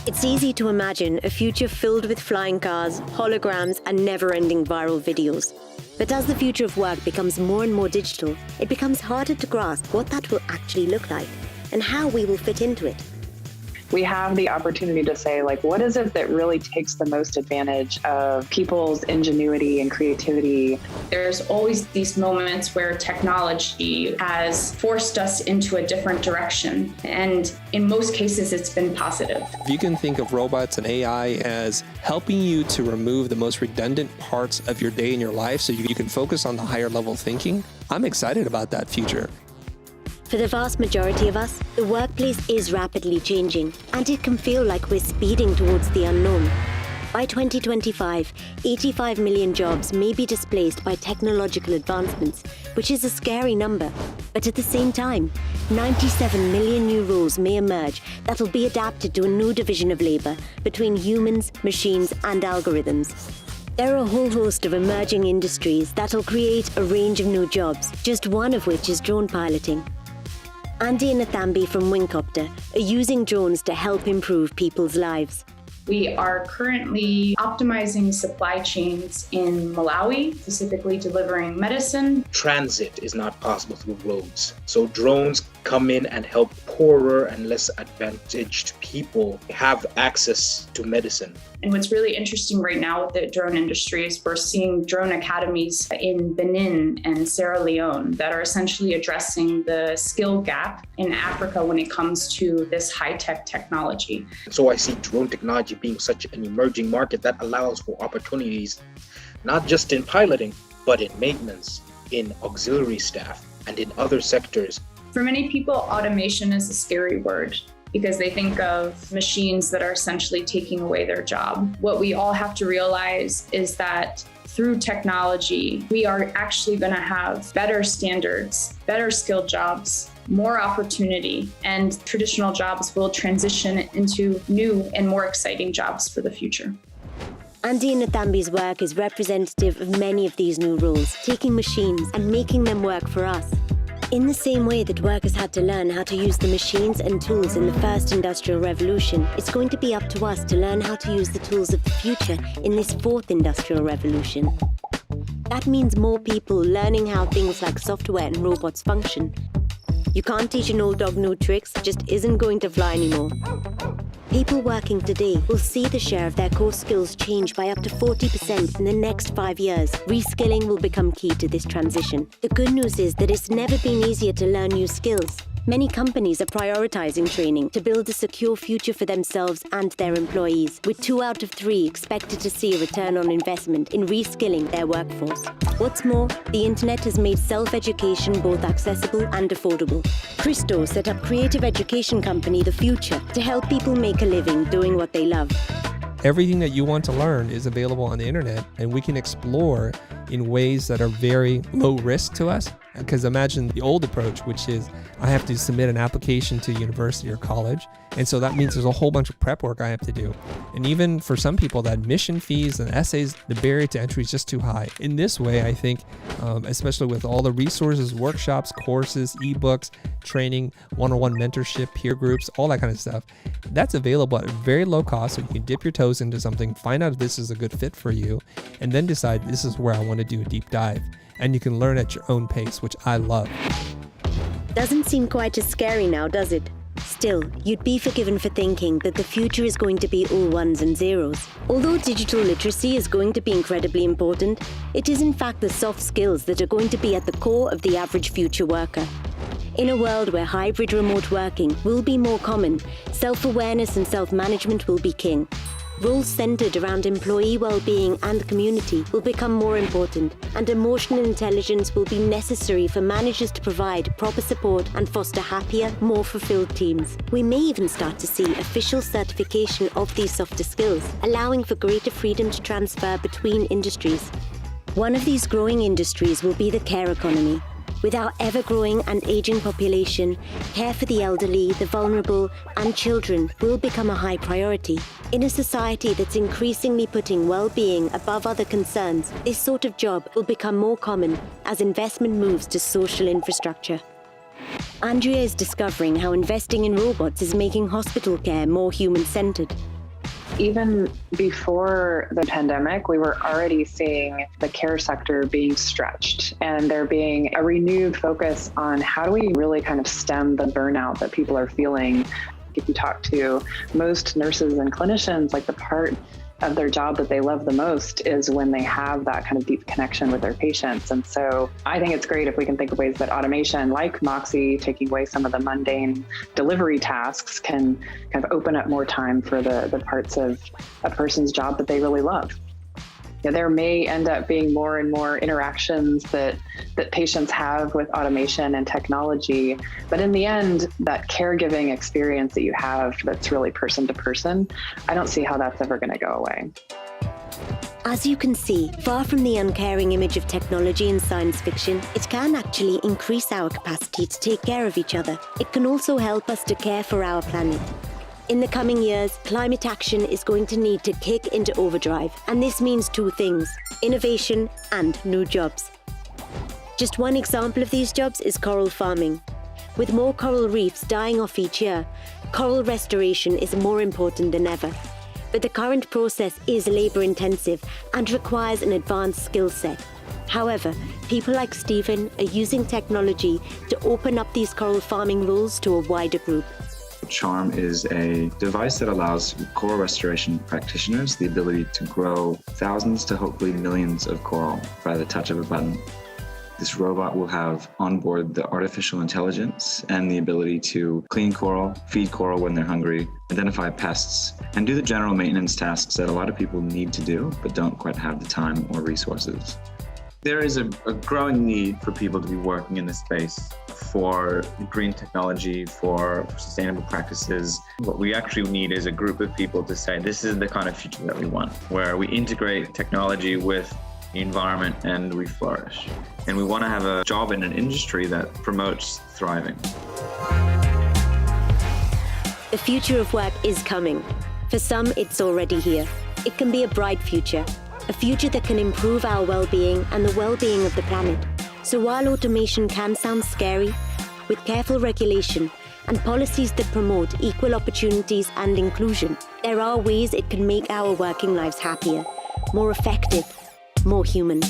It's easy to imagine a future filled with flying cars, holograms, and never-ending viral videos. But as the future of work becomes more and more digital, it becomes harder to grasp what that will actually look like and how we will fit into it. We have the opportunity to say, what is it that really takes the most advantage of people's ingenuity and creativity? There's always these moments where technology has forced us into a different direction. And in most cases, it's been positive. If you can think of robots and AI as helping you to remove the most redundant parts of your day in your life so you can focus on the higher level thinking, I'm excited about that future. For the vast majority of us, the workplace is rapidly changing, and it can feel like we're speeding towards the unknown. By 2025, 85 million jobs may be displaced by technological advancements, which is a scary number. But at the same time, 97 million new roles may emerge that'll be adapted to a new division of labor between humans, machines, and algorithms. There are a whole host of emerging industries that'll create a range of new jobs, just one of which is drone piloting. Andy and Nathambi from Wingcopter are using drones to help improve people's lives. We are currently optimizing supply chains in Malawi, specifically delivering medicine. Transit is not possible through roads. So drones come in and help poorer and less advantaged people have access to medicine. And what's really interesting right now with the drone industry is we're seeing drone academies in Benin and Sierra Leone that are essentially addressing the skill gap in Africa when it comes to this high-tech technology. So I see drone technology being such an emerging market that allows for opportunities, not just in piloting, but in maintenance, in auxiliary staff, and in other sectors. For many people, automation is a scary word because they think of machines that are essentially taking away their job. What we all have to realize is that through technology, we are actually going to have better standards, better skilled jobs, more opportunity, and traditional jobs will transition into new and more exciting jobs for the future. Andy and Nathambi's work is representative of many of these new roles, taking machines and making them work for us. In the same way that workers had to learn how to use the machines and tools in the first industrial revolution, it's going to be up to us to learn how to use the tools of the future in this fourth industrial revolution. That means more people learning how things like software and robots function. You can't teach an old dog new tricks, just isn't going to fly anymore. People working today will see the share of their core skills change by up to 40% in the next 5 years. Reskilling will become key to this transition. The good news is that it's never been easier to learn new skills. Many companies are prioritizing training to build a secure future for themselves and their employees, with 2 out of 3 expected to see a return on investment in reskilling their workforce. What's more, the internet has made self-education both accessible and affordable. Christo set up creative education company The Future to help people make a living doing what they love. Everything that you want to learn is available on the internet, and we can explore in ways that are very low risk to us. Because imagine the old approach, which is I have to submit an application to university or college. And so that means there's a whole bunch of prep work I have to do. And even for some people, the admission fees and essays, the barrier to entry is just too high. In this way, I think, especially with all the resources, workshops, courses, ebooks, training, one-on-one mentorship, peer groups, all that kind of stuff, that's available at very low cost. So you can dip your toes into something, find out if this is a good fit for you, and then decide this is where I want to do a deep dive. And you can learn at your own pace, which I love. Doesn't seem quite as scary now, does it? Still, you'd be forgiven for thinking that the future is going to be all ones and zeros. Although digital literacy is going to be incredibly important, it is in fact the soft skills that are going to be at the core of the average future worker. In a world where hybrid remote working will be more common, self-awareness and self-management will be king. Roles centered around employee well-being and community will become more important, and emotional intelligence will be necessary for managers to provide proper support and foster happier, more fulfilled teams. We may even start to see official certification of these softer skills, allowing for greater freedom to transfer between industries. One of these growing industries will be the care economy. With our ever-growing and aging population, care for the elderly, the vulnerable, and children will become a high priority. In a society that's increasingly putting well-being above other concerns, this sort of job will become more common as investment moves to social infrastructure. Andrea is discovering how investing in robots is making hospital care more human-centered. even before the pandemic, we were already seeing the care sector being stretched and there being a renewed focus on how do we really kind of stem the burnout that people are feeling. If you talk to most nurses and clinicians, like the part of their job that they love the most is when they have that kind of deep connection with their patients. And so I think it's great if we can think of ways that automation, like Moxie, taking away some of the mundane delivery tasks, can kind of open up more time for the parts of a person's job that they really love. There may end up being more and more interactions that patients have with automation and technology. But in the end, that caregiving experience that you have that's really person to person, I don't see how that's ever going to go away. As you can see, far from the uncaring image of technology in science fiction, it can actually increase our capacity to take care of each other. It can also help us to care for our planet. In the coming years, climate action is going to need to kick into overdrive, and this means two things: innovation and new jobs. Just one example of these jobs is coral farming. With more coral reefs dying off each year, coral restoration is more important than ever. But the current process is labor-intensive and requires an advanced skill set. However, people like Stephen are using technology to open up these coral farming roles to a wider group. Charm is a device that allows coral restoration practitioners the ability to grow thousands to hopefully millions of coral by the touch of a button. This robot will have on board the artificial intelligence and the ability to clean coral, feed coral when they're hungry, identify pests, and do the general maintenance tasks that a lot of people need to do but don't quite have the time or resources. There is a growing need for people to be working in this space for green technology, for sustainable practices. What we actually need is a group of people to say, this is the kind of future that we want, where we integrate technology with the environment and we flourish. And we want to have a job in an industry that promotes thriving. The future of work is coming. For some, it's already here. It can be a bright future. A future that can improve our well-being and the well-being of the planet. So while automation can sound scary, with careful regulation and policies that promote equal opportunities and inclusion, there are ways it can make our working lives happier, more effective, more human.